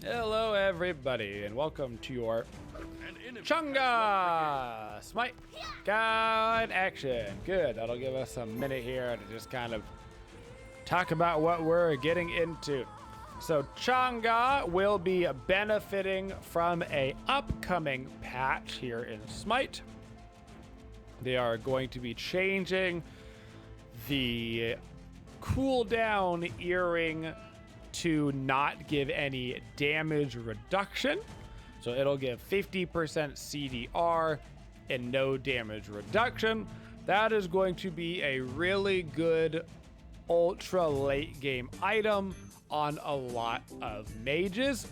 Hello everybody and welcome to your Chang'e Smite Guide action. Good, that'll give us a minute here to just kind of talk about what we're getting into. So Chang'e will be benefiting from a upcoming patch here in Smite. They are going to be changing the cooldown earring to not give any damage reduction. So it'll give 50% CDR and no damage reduction. That is going to be a really good ultra late game item on a lot of mages.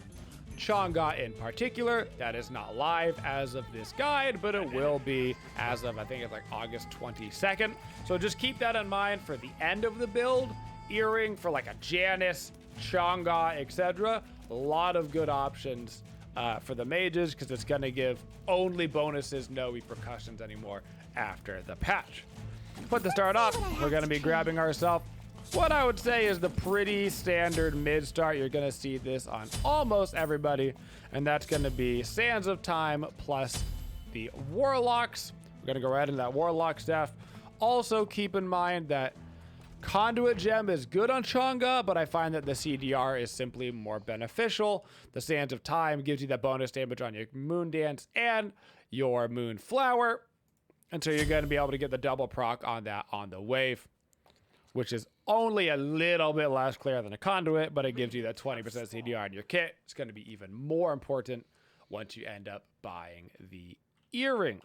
Chang'e in particular, that is not live as of this guide, but it will be as of, I think it's like August 22nd. So just keep that in mind for the end of the build. Earring for like a Janice, Chang'e, etc. A lot of good options for the mages because it's going to give only bonuses, no repercussions anymore after the patch. But to start off, we're going to be grabbing ourselves what I would say is the pretty standard mid start. You're going to see this on almost everybody, and that's going to be Sands of Time plus the Warlocks. We're going to go right into that Warlock staff. Also keep in mind that Conduit Gem is good on Chang'e, but I find that the CDR is simply more beneficial. The Sands of Time gives you that bonus damage on your Moon Dance and your Moon Flower. And so you're going to be able to get the double proc on that on the wave, which is only a little bit less clear than a Conduit, but it gives you that 20% CDR in your kit. It's going to be even more important once you end up buying the earring.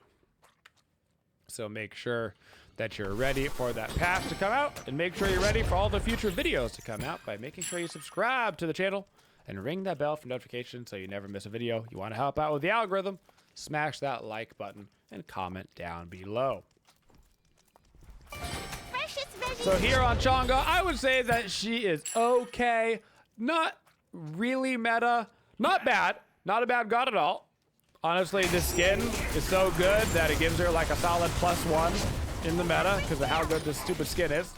So make sure that you're ready for that patch to come out, and make sure you're ready for all the future videos to come out by making sure you subscribe to the channel and ring that bell for notifications so you never miss a video. You want to help out with the algorithm, smash that like button and comment down below. So here on Chang'e, I would say that she is okay. Not really meta. Not bad. Not a bad god at all. Honestly, this skin is so good that it gives her like a solid +1 in the meta because of how good this stupid skin is.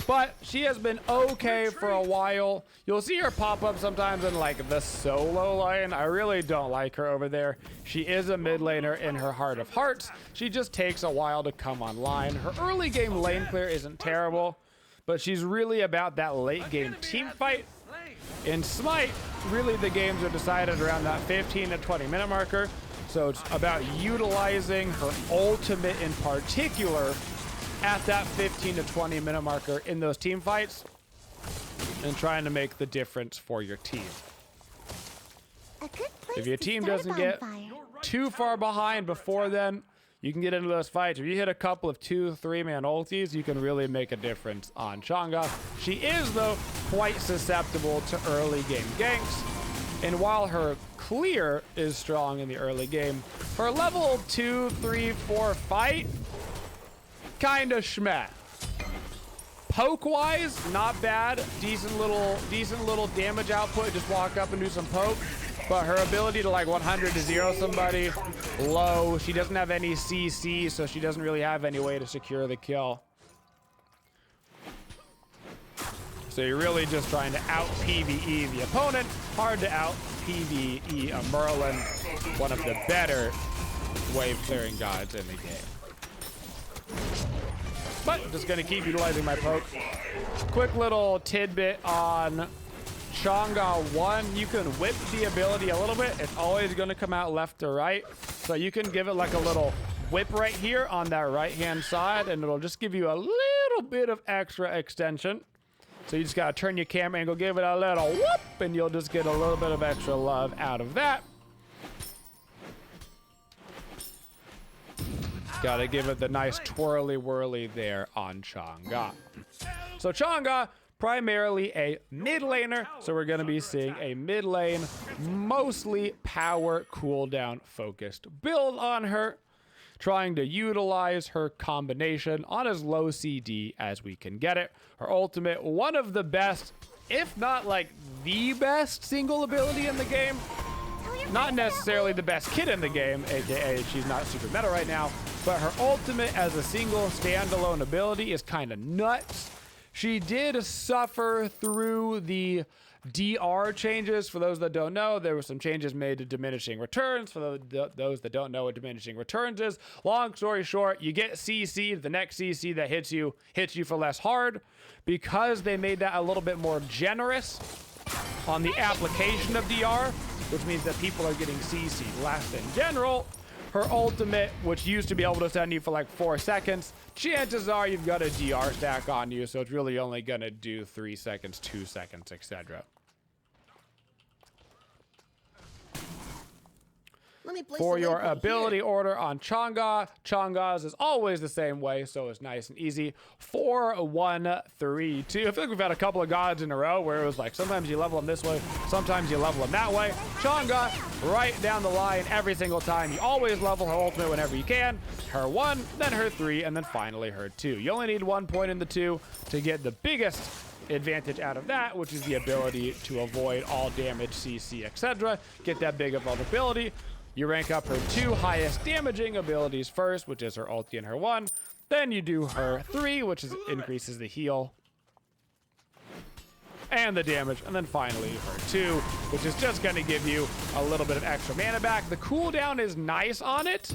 But she has been okay for a while. You'll see her pop up sometimes in like the solo lane. I really don't like her over there. She is a mid laner in her heart of hearts. She just takes a while to come online. Her early game lane clear isn't terrible, but she's really about that late game team fight. In Smite, really the games are decided around that 15 to 20 minute marker. So it's about utilizing her ultimate in particular at that 15 to 20 minute marker in those team fights and trying to make the difference for your team. If your team doesn't get too far behind before then, you can get into those fights. If you hit a couple of 2-3 man ultis, you can really make a difference on Chang'e. She is, though, quite susceptible to early game ganks. And while her clear is strong in the early game, her level 2, 3, 4 fight, kind of schmeh. Poke-wise, not bad. Decent little damage output. Just walk up and do some poke. But her ability to like 100 to 0 somebody, low. She doesn't have any CC, so she doesn't really have any way to secure the kill. So you're really just trying to out PvE the opponent. Hard to out PvE a Merlin, one of the better wave clearing gods in the game. But I'm just going to keep utilizing my poke. Quick little tidbit on Chang'e 1. You can whip the ability a little bit. It's always going to come out left to right. So you can give it like a little whip right here on that right-hand side, and it'll just give you a little bit of extra extension. So you just got to turn your camera and go give it a little whoop, and you'll just get a little bit of extra love out of that. Gotta give it the nice twirly whirly there on Chang'e. So Chang'e, primarily a mid laner, so we're gonna be seeing a mid lane, mostly power cooldown focused build on her, trying to utilize her combination on as low CD as we can get it. Her ultimate, one of the best, if not like the best single ability in the game. Not necessarily the best kit in the game, aka she's not super meta right now, but her ultimate as a single standalone ability is kind of nuts. She did suffer through the DR changes. For those that don't know, there were some changes made to diminishing returns. For those that don't know what diminishing returns is, long story short, you get CC'd. The next CC that hits you for less hard. Because they made that a little bit more generous on the application of DR, which means that people are getting CC'd less in general. Her ultimate, which used to be able to send you for like 4 seconds, chances are you've got a DR stack on you, so it's really only gonna do 3 seconds, 2 seconds, etc. For your ability order on Chang'e, Chang'e's is always the same way, so it's nice and easy. 4, 1, 3, 2. I feel like we've had a couple of gods in a row where it was like sometimes you level them this way, sometimes you level them that way. Chang'e, right down the line every single time. You always level her ultimate whenever you can. Her 1, then her 3, and then finally her 2. You only need 1 point in the 2 to get the biggest advantage out of that, which is the ability to avoid all damage, CC, etc. Get that big of vulnerability. You rank up her 2 highest damaging abilities first, which is her ulti and her 1. Then you do her 3, which increases the heal and the damage. And then finally her 2, which is just going to give you a little bit of extra mana back. The cooldown is nice on it.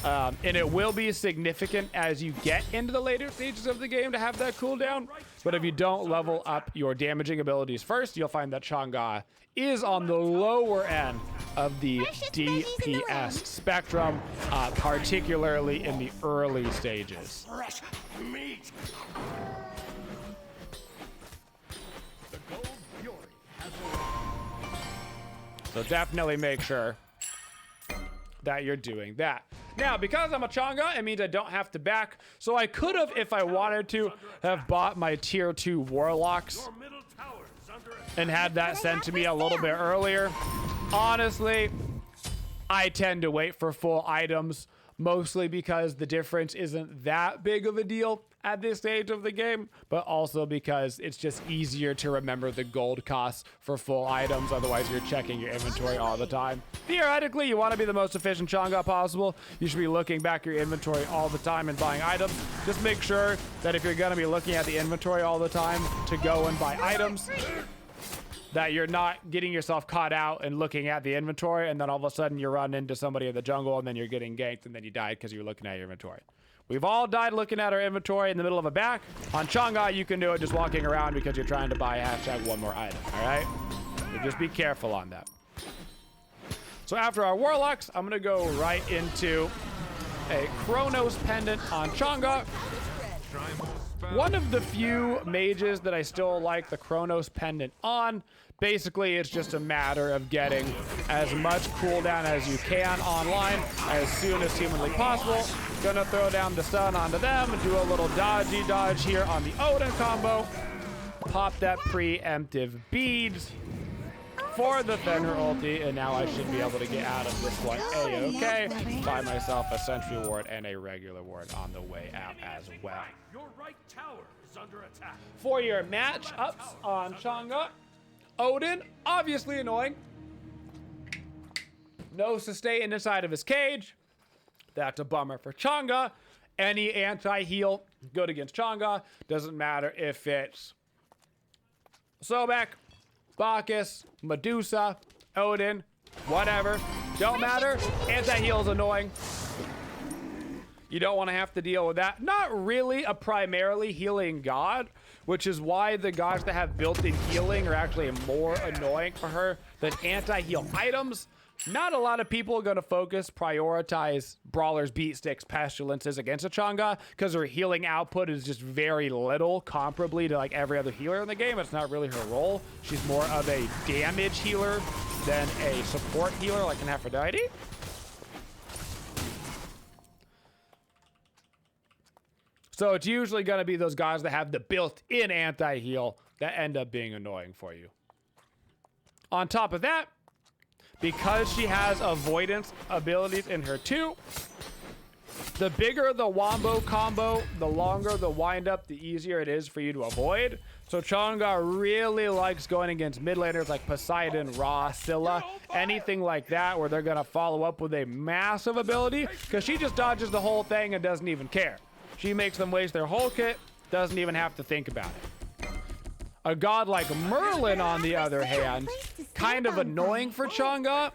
And it will be significant as you get into the later stages of the game to have that cooldown. But if you don't level up your damaging abilities first, you'll find that Chang'e is on the lower end of the DPS spectrum, particularly in the early stages. Fresh meat. So definitely make sure that you're doing that. Now, because I'm a Chang'e, it means I don't have to back. So I could have, if I wanted to, have bought my tier 2 warlocks and had that sent to me a little bit earlier. Honestly, I tend to wait for full items, mostly because the difference isn't that big of a deal at this stage of the game, but also because it's just easier to remember the gold costs for full items. Otherwise, you're checking your inventory all the time. Theoretically, you want to be the most efficient Chang'e possible. You should be looking back your inventory all the time and buying items. Just make sure that if you're going to be looking at the inventory all the time to go and buy items, that you're not getting yourself caught out and looking at the inventory, and then all of a sudden you run into somebody in the jungle and then you're getting ganked and then you died because you're looking at your inventory. We've all died looking at our inventory in the middle of a back. On Chang'e, you can do it just walking around because you're trying to buy hashtag one more item, all right? So just be careful on that. So after our warlocks, I'm gonna go right into a Chronos pendant on Chang'e. One of the few mages that I still like the Chronos pendant on. Basically, it's just a matter of getting as much cooldown as you can online as soon as humanly possible. Gonna throw down the stun onto them and do a little dodgy dodge here on the Odin combo. Pop that preemptive beads for the Fenrir ulti, and now I should be able to get out of this one a-okay. Buy myself a sentry ward and a regular ward on the way out as well. Your right tower is under attack. For your matchups on Chang'e, Odin, obviously annoying. No sustain inside of his cage. That's a bummer for Chang'e. Any anti-heal good against Chang'e. Doesn't matter if it's Sobek, Bacchus, Medusa, Odin, whatever. Don't matter. Anti-heal is annoying. You don't want to have to deal with that. Not really a primarily healing god, which is why the gods that have built-in healing are actually more annoying for her than anti-heal items. Not a lot of people are going to prioritize Brawlers, Beat Sticks, Pestilences against a Chang'e because her healing output is just very little comparably to like every other healer in the game. It's not really her role. She's more of a damage healer than a support healer like an Aphrodite. So it's usually going to be those guys that have the built-in anti-heal that end up being annoying for you. On top of that, because she has avoidance abilities in her too, the bigger the wombo combo, the longer the windup, the easier it is for you to avoid. So Chang'e really likes going against mid laners like Poseidon, Ra, Scylla, anything like that where they're going to follow up with a massive ability because she just dodges the whole thing and doesn't even care. She makes them waste their whole kit Doesn't even have to think about it. A god like Merlin, on the other hand, kind of annoying for Chang'e,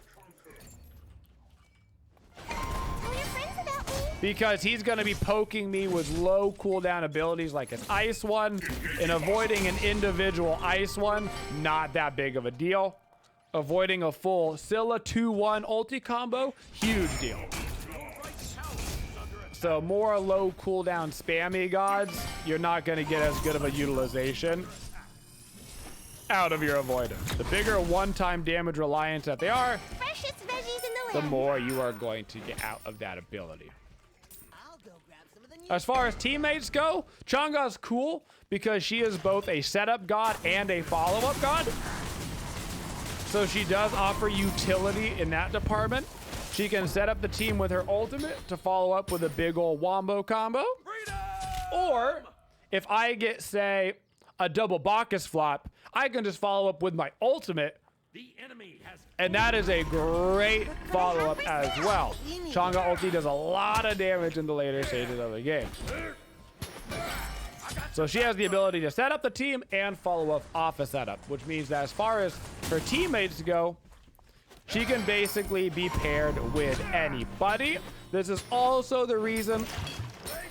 because he's going to be poking me with low cooldown abilities like his ice one, and avoiding an individual ice one, not that big of a deal. Avoiding a full Scylla 2-1 ulti combo, huge deal. So more low cooldown spammy gods, you're not going to get as good of a utilization out of your avoidance. The bigger one-time damage reliance that they are, the more you are going to get out of that ability. As far as teammates go, Chang'e's cool because she is both a setup god and a follow-up god. So she does offer utility in that department. She can set up the team with her ultimate to follow up with a big old wombo combo. Or if I get, say, a double Bacchus flop, I can just follow up with my ultimate. And that is a great follow-up as well. Chang'e ulti does a lot of damage in the later stages of the game. So she has the ability to set up the team and follow up off a setup, which means that as far as her teammates go, she can basically be paired with anybody. This is also the reason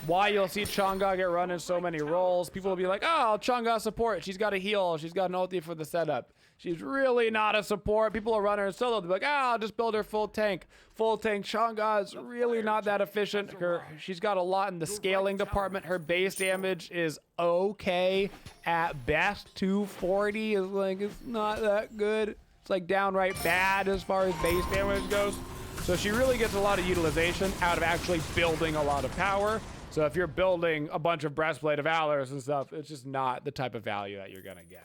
why you'll see Chang'e get run in so many roles. People will be like, oh, Chang'e support. She's got a heal. She's got an ulti for the setup. She's really not a support. People will run her in solo. They'll be like, oh, I'll just build her full tank. Full tank. Chang'e is really not that efficient. She's got a lot in the scaling department. Her base damage is okay at best. 240 is like, it's not that good. It's like downright bad as far as base damage goes. So she really gets a lot of utilization out of actually building a lot of power. So if you're building a bunch of Breastplate of Valors and stuff, it's just not the type of value that you're going to get.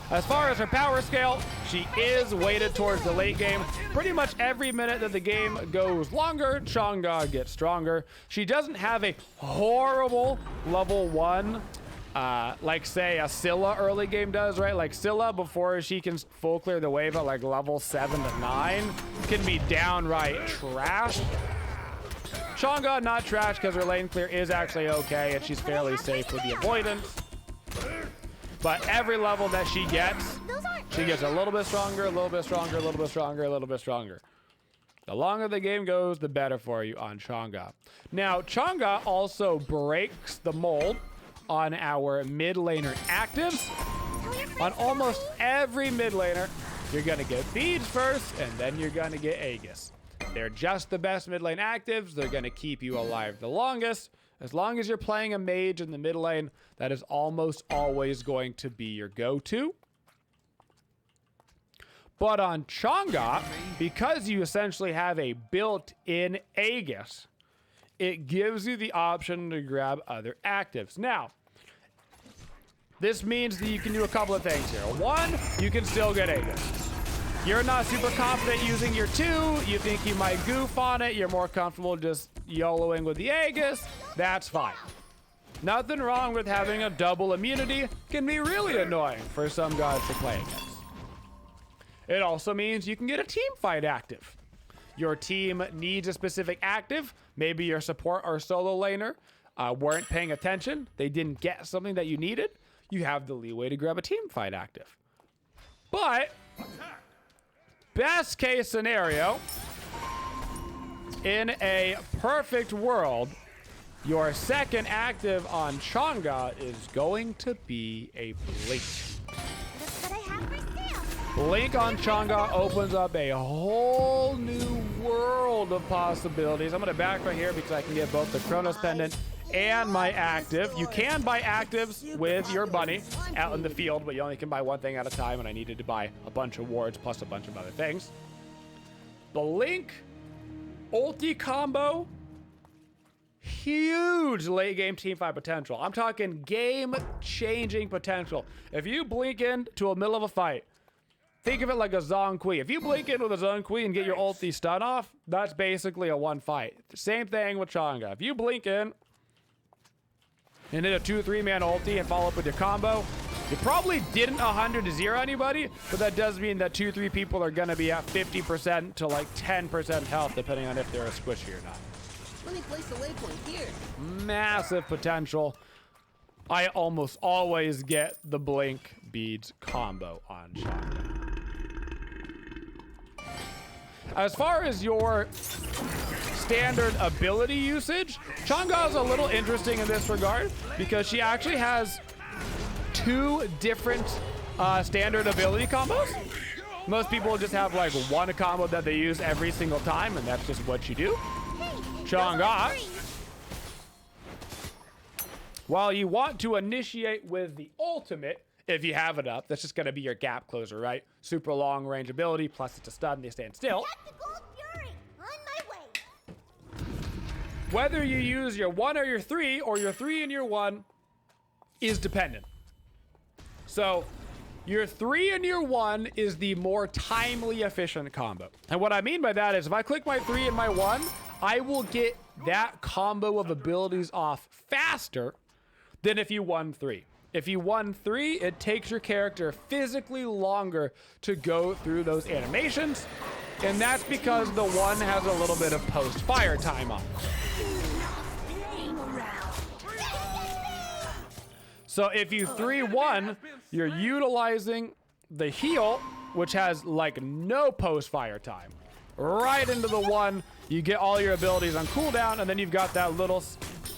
As far as her power scale, she is weighted towards the late game. Pretty much every minute that the game goes longer, Chang'e gets stronger. She doesn't have a horrible level 1, like say a Scylla early game does, right? Like Scylla, before she can full clear the wave at like level 7 to 9, can be downright trash. Chang'e, not trash because her lane clear is actually okay and she's fairly safe with the avoidance. But every level that she gets a little bit stronger, a little bit stronger, a little bit stronger, a little bit stronger. The longer the game goes, the better for you on Chang'e. Now, Chang'e also breaks the mold on our mid laner actives. On almost every mid laner, you're going to get beads first, and then you're going to get Aegis. They're just the best mid lane actives. They're going to keep you alive the longest. As long as you're playing a mage in the mid lane, that is almost always going to be your go-to. But on Chang'e, because you essentially have a built-in Aegis, it gives you the option to grab other actives. Now, this means that you can do a couple of things here. One, you can still get Aegis. You're not super confident using your 2. You think you might goof on it. You're more comfortable just YOLOing with the Aegis. That's fine. Nothing wrong with having a double immunity. Can be really annoying for some gods to play against. It also means you can get a team fight active. Your team needs a specific active. Maybe your support or solo laner weren't paying attention. They didn't get something that you needed. You have the leeway to grab a team fight active. But best case scenario, in a perfect world, your second active on Chang'e is going to be a Blink. Blink on Chang'e opens up a whole new world of possibilities. I'm going to back right here because I can get both the Chronos Pendant and my active. You can buy actives with your bunny out in the field, but you only can buy one thing at a time, and I needed to buy a bunch of wards plus a bunch of other things. Blink ulti combo, huge late game teamfight potential. I'm talking game-changing potential. If you blink into a middle of a fight, think of it like a Zhong Kui. If you blink in with a Zhong Kui and get your ulti stun off, that's basically a one fight. Same thing with Chang'e. If you blink in and hit a 2-3 man ulti and follow up with your combo, you probably didn't 100-0 anybody, but that does mean that 2-3 people are going to be at 50% to like 10% health, depending on if they're a squishy or not. Let me place a waypoint here. Massive potential. I almost always get the blink beads combo on Chang'e. As far as your standard ability usage, Chang'e is a little interesting in this regard because she actually has 2 different standard ability combos. Most people just have like one combo that they use every single time, and that's just what you do. Chang'e, while you want to initiate with the ultimate, if you have it up, that's just gonna be your gap closer, right? Super long range ability, plus it's a stun, they stand still. Whether you use your 1 or your 3, or your 3 and your 1, is dependent. So, your 3 and your 1 is the more timely efficient combo. And what I mean by that is if I click my 3 and my 1, I will get that combo of abilities off faster than if you 1-3. If you 1-3, it takes your character physically longer to go through those animations. And that's because the 1 has a little bit of post-fire time on it. So if you 3-1, you're utilizing the heal, which has like no post-fire time. Right into the 1, you get all your abilities on cooldown, and then you've got that little,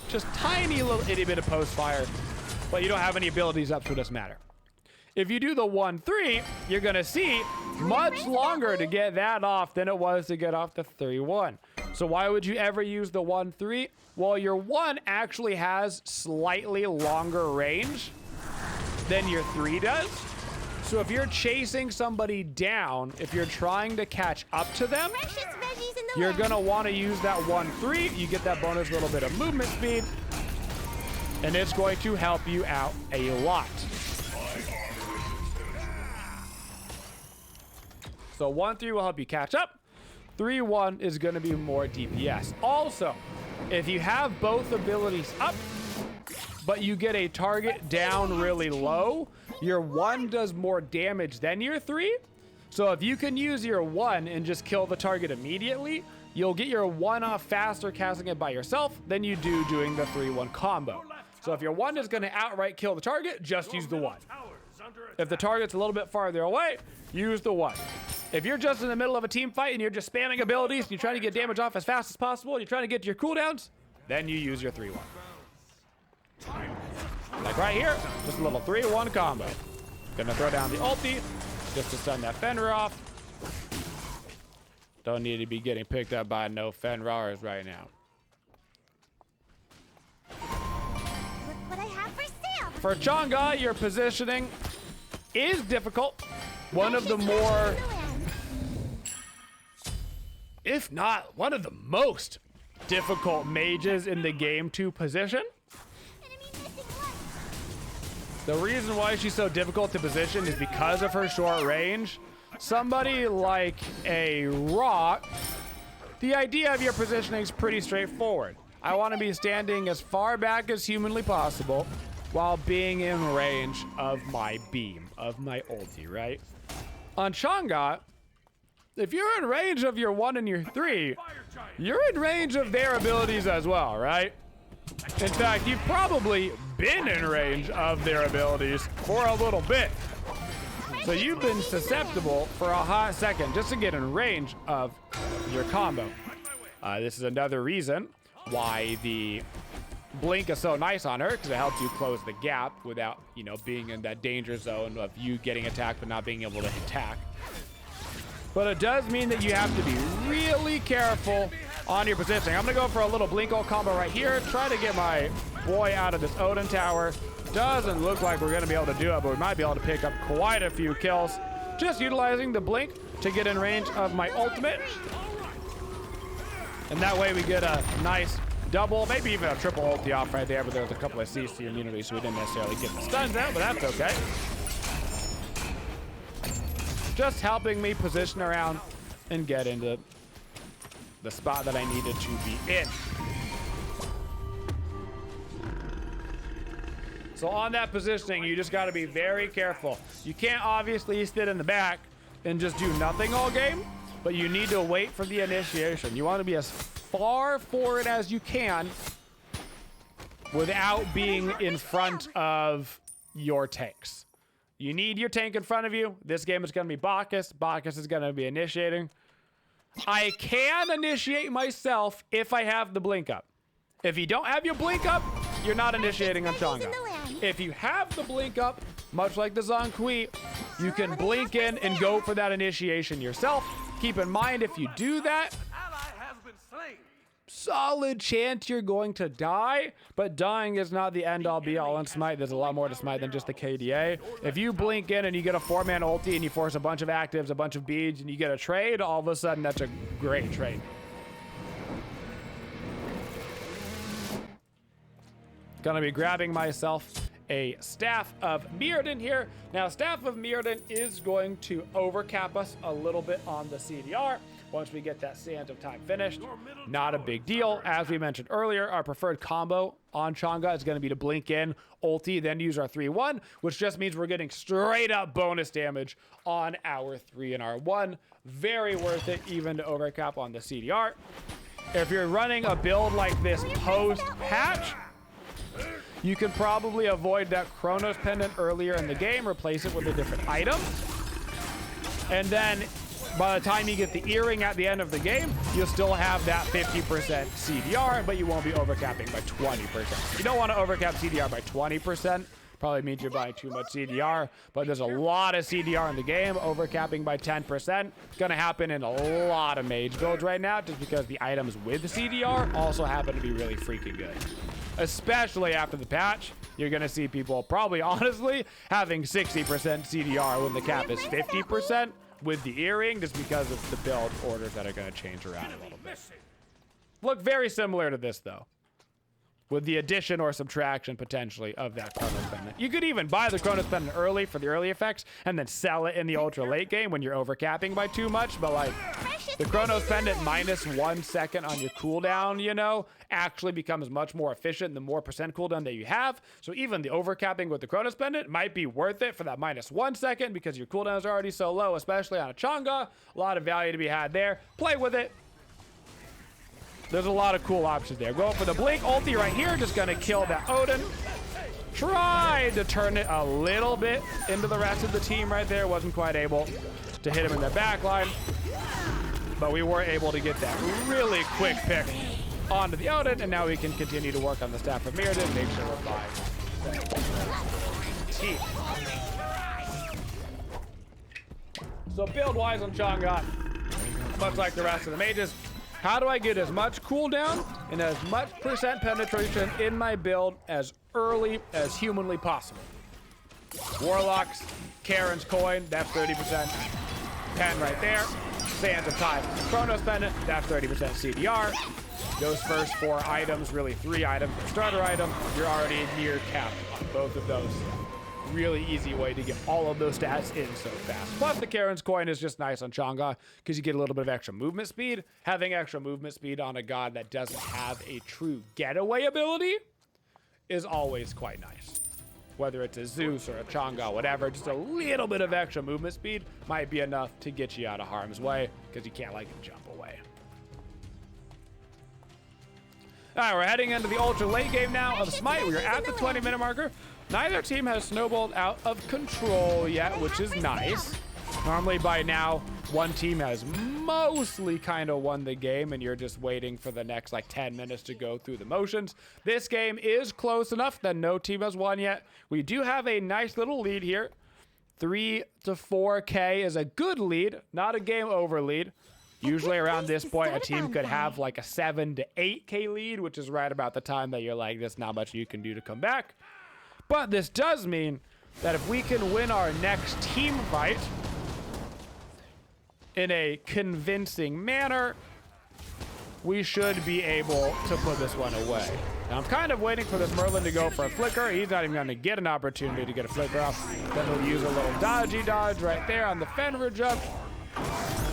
just tiny little itty bit of post-fire, but you don't have any abilities up, so it doesn't matter. If you do the 1-3, you're gonna see much longer to get that off than it was to get off the 3-1. So why would you ever use the 1-3? Well, your 1 actually has slightly longer range than your 3 does. So if you're chasing somebody down, if you're trying to catch up to them, you're gonna wanna use that 1-3. You get that bonus little bit of movement speed, and it's going to help you out a lot. So 1-3 will help you catch up. 3-1 is going to be more DPS. Also, if you have both abilities up, but you get a target down really low, your 1 does more damage than your 3. So if you can use your 1 and just kill the target immediately, you'll get your 1 off faster casting it by yourself than you do doing the 3-1 combo. So if your 1 is going to outright kill the target, just use the 1. If the target's a little bit farther away, use the 1. If you're just in the middle of a team fight and you're just spamming abilities and you're trying to get damage off as fast as possible and you're trying to get to your cooldowns, then you use your 3-1. Like right here, just a little 3-1 combo. Gonna throw down the ulti just to stun that Fenrir off. Don't need to be getting picked up by no Fenrir's right now. Look what I have for sale. For Chang'e, your positioning is difficult. One of the more, if not one of the most difficult mages in the game to position. The reason why she's so difficult to position is because of her short range. Somebody like a Rock, the idea of your positioning is pretty straightforward. I want to be standing as far back as humanly possible while being in range of my beam, of my ulti, right? On Chang'e, if you're in range of your 1 and your 3, you're in range of their abilities as well, right? In fact, you've probably been in range of their abilities for a little bit. So you've been susceptible for a hot second just to get in range of your combo. This is another reason why the blink is so nice on her, because it helps you close the gap without, you know, being in that danger zone of you getting attacked but not being able to attack. But it does mean that you have to be really careful on your positioning. I'm gonna go for a little blink ult combo right here, try to get my boy out of this Odin tower. Doesn't look like we're gonna be able to do it, but we might be able to pick up quite a few kills just utilizing the blink to get in range of my ultimate. And that way we get a nice double, maybe even a triple ulti off right there, but there's a couple of CC immunities, so we didn't necessarily get the stuns out, but that's okay. Just helping me position around and get into the spot that I needed to be in. So on that positioning, you just got to be very careful. You can't obviously sit in the back and just do nothing all game, but you need to wait for the initiation. You want to be as far forward as you can without being in front of your tanks. You need your tank in front of you. This game is going to be Bacchus. Bacchus is going to be initiating. I can initiate myself if I have the blink up. If you don't have your blink up, you're not initiating on Chang'e. If you have the blink up, much like the Zhong Kui, you can blink in and go for that initiation yourself. Keep in mind, if you do that, solid chance you're going to die, but dying is not the end-all be-all in Smite. There's a lot more to Smite than just the KDA. If you blink in and you get a 4-man ulti and you force a bunch of actives, a bunch of beads, and you get a trade, all of a sudden that's a great trade. Gonna be grabbing myself a Staff of Mirrodin here. Now, Staff of Mirrodin is going to overcap us a little bit on the CDR once we get that Sands of Time finished. Not a big deal. As we mentioned earlier, our preferred combo on Chang'e is going to be to blink in, ulti, then use our 3-1, which just means we're getting straight up bonus damage on our 3 and our 1. Very worth it, even to overcap on the CDR. If you're running a build like this post-patch, you can probably avoid that Chronos pendant earlier in the game, replace it with a different item. And then by the time you get the earring at the end of the game, you'll still have that 50% CDR, but you won't be overcapping by 20%. You don't want to overcap CDR by 20%. Probably means you're buying too much CDR, but there's a lot of CDR in the game. Overcapping by 10%. Gonna happen in a lot of mage builds right now, just because the items with CDR also happen to be really freaking good. Especially after the patch, you're gonna see people probably honestly having 60% CDR when the cap is 50% with the earring, just because of the build orders that are gonna change around a little bit. Look very similar to this though, with the addition or subtraction potentially of that Chronos Pendant. You could even buy the Chronos Pendant early for the early effects and then sell it in the ultra late game when you're overcapping by too much, but like the Chronos Pendant minus 1 second on your cooldown, you know, actually becomes much more efficient the more percent cooldown that you have. So even the overcapping with the Chronos Pendant might be worth it for that minus 1 second because your cooldowns are already so low, especially on a Chang'e. A lot of value to be had there. Play with it. There's a lot of cool options there. Go for the blink ulti right here. Just gonna kill that Odin. Tried to turn it a little bit into the rest of the team right there. Wasn't quite able to hit him in the back line. But we were able to get that really quick pick onto the Odin. And now we can continue to work on the Staff of Mirrodin. Make sure we're buying team. So build-wise on Chang'e, much like the rest of the mages, how do I get as much cooldown and as much percent penetration in my build as early as humanly possible? Warlocks, Karen's coin, that's 30%. 10 right there. Sands of Time, Chronos Pendant, that's 30% CDR. Those first 4 items, really 3 items per starter item, you're already near cap on both of those. Really easy way to get all of those stats in so fast. Plus the Karen's coin is just nice on Chang'e because you get a little bit of extra movement speed. Having extra movement speed on a god that doesn't have a true getaway ability is always quite nice. Whether it's a Zeus or a Chang'e, whatever, just a little bit of extra movement speed might be enough to get you out of harm's way because you can't like jump away. All right, we're heading into the ultra late game now of Smite. We're at the 20-minute marker. Neither team has snowballed out of control yet, which is nice. Normally by now, one team has mostly kind of won the game and you're just waiting for the next like 10 minutes to go through the motions. This game is close enough that no team has won yet. We do have a nice little lead here. 3 to 4K is a good lead, not a game over lead. Usually around this point, a team could have like a 7 to 8K lead, which is right about the time that you're like, there's not much you can do to come back. But this does mean that if we can win our next team fight in a convincing manner, we should be able to put this one away. Now I'm kind of waiting for this Merlin to go for a flicker. He's not even going to get an opportunity to get a flicker off. Then he'll use a little dodgy dodge right there on the Fenrir jump.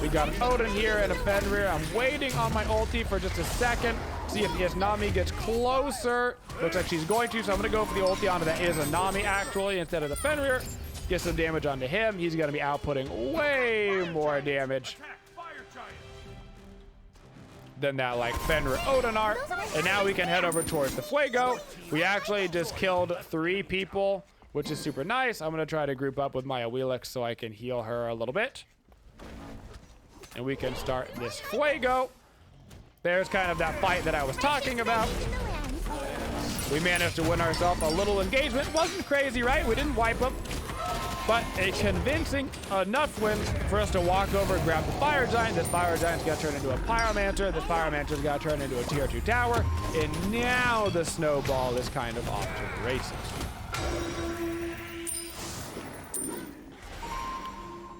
We got Odin here and a Fenrir. I'm waiting on my ulti for just a second. See if Izanami gets closer. Looks like she's going to, so I'm going to go for the ulti onto that Izanami actually instead of the Fenrir. Get some damage onto him. He's going to be outputting way more damage. than that like Fenrir Odin art. And now we can head over towards the Fuego. We actually just killed 3 people, which is super nice. I'm gonna try to group up with my Awilix so I can heal her a little bit. And we can start this Fuego. There's kind of that fight that I was talking about. We managed to win ourselves a little engagement. Wasn't crazy, right? We didn't wipe them. But a convincing enough win for us to walk over and grab the Fire Giant. This Fire Giant's got turned into a Pyromancer. This Pyromancer's got turned into a tier 2 tower. And now the snowball is kind of off to the races.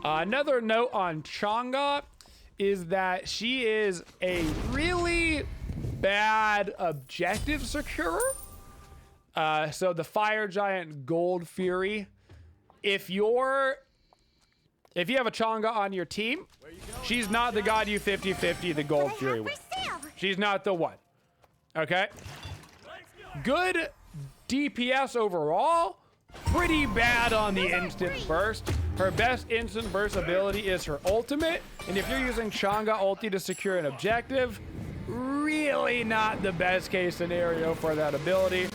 Another note on Chang'e is that she is a really bad objective securer. So the Fire Giant Gold Fury, if you have a Chang'e on your team, she's not the God you 50-50 the Gold Fury with. She's not the one. Okay? Good DPS overall, pretty bad on the instant burst. Her best instant burst ability is her ultimate, and if you're using Chang'e ulti to secure an objective, really not the best case scenario for that ability.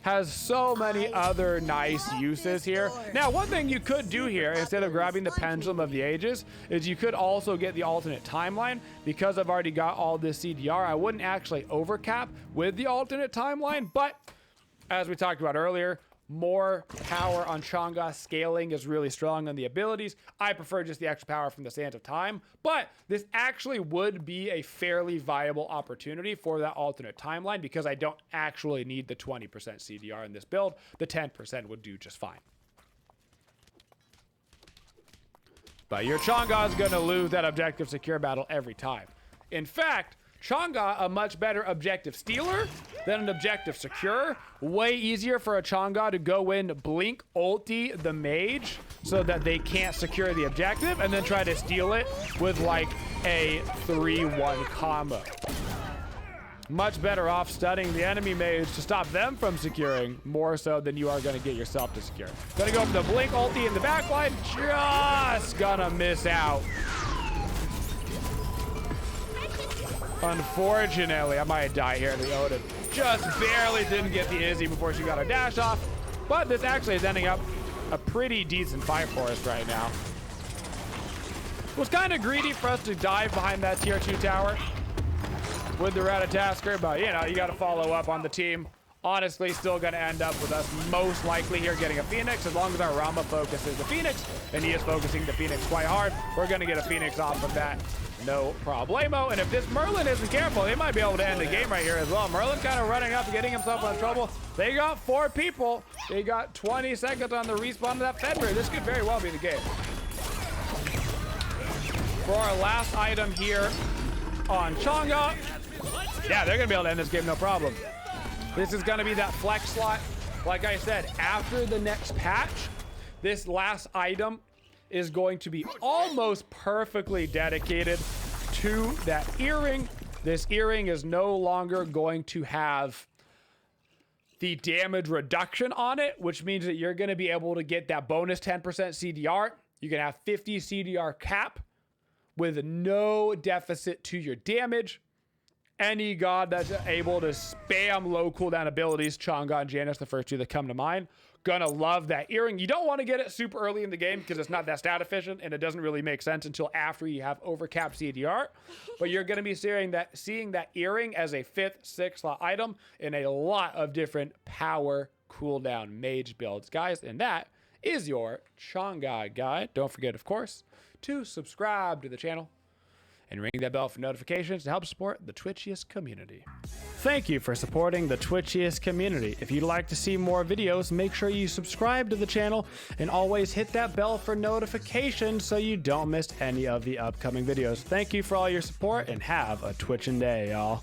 Has so many other nice uses here. Now, one thing you could do here, instead of grabbing the Pendulum of the Ages, is you could also get the alternate timeline. Because I've already got all this CDR, I wouldn't actually overcap with the alternate timeline, but as we talked about earlier, more power on Chang'e. Scaling is really strong on the abilities. I prefer just the extra power from the Sands of Time, but this actually would be a fairly viable opportunity for that alternate timeline because I don't actually need the 20% CDR in this build. The 10% would do just fine. But your Chang'e is going to lose that objective secure battle every time. In fact, Chang'e, a much better objective stealer than an objective secure. Way easier for a Chang'e to go in, blink, ulti the mage so that they can't secure the objective and then try to steal it with like a 3-1 combo. Much better off stunning the enemy mage to stop them from securing more so than you are going to get yourself to secure. Gonna go for the blink ulti in the backline, just gonna miss out. Unfortunately, I might die here in the Odin. Just barely didn't get the Izzy before she got her dash off. But this actually is ending up a pretty decent fight for us right now. It was kind of greedy for us to dive behind that tier 2 tower with the Ratatasker, but you know, you got to follow up on the team. Honestly, still going to end up with us most likely here getting a Phoenix, as long as our Rama focuses the Phoenix, and he is focusing the Phoenix quite hard. We're going to get a Phoenix off of that. No problemo. And if this Merlin isn't careful, they might be able to end the game right here as well. Merlin kind of running up, getting himself in trouble. They got 4 people. They got 20 seconds on the respawn of that Fenrir. This could very well be the game. For our last item here on Chang'e, yeah, they're going to be able to end this game no problem. This is going to be that flex slot. Like I said, after the next patch, this last item is going to be almost perfectly dedicated to that earring. This earring is no longer going to have the damage reduction on it, which means that you're going to be able to get that bonus 10% CDR. You can have 50 CDR cap with no deficit to your damage. Any god that's able to spam low cooldown abilities, Chang'e and Janus, the first 2 that come to mind, gonna love that earring. You don't want to get it super early in the game because it's not that stat efficient and it doesn't really make sense until after you have overcapped CDR. But you're gonna be seeing that earring as a 5th, 6th slot item in a lot of different power cooldown mage builds, guys. And that is your Chang'e guide. Don't forget, of course, to subscribe to the channel and ring that bell for notifications to help support the Twitchiest community. Thank you for supporting the Twitchiest community. If you'd like to see more videos, make sure you subscribe to the channel and always hit that bell for notifications so you don't miss any of the upcoming videos. Thank you for all your support and have a Twitchin' day, y'all.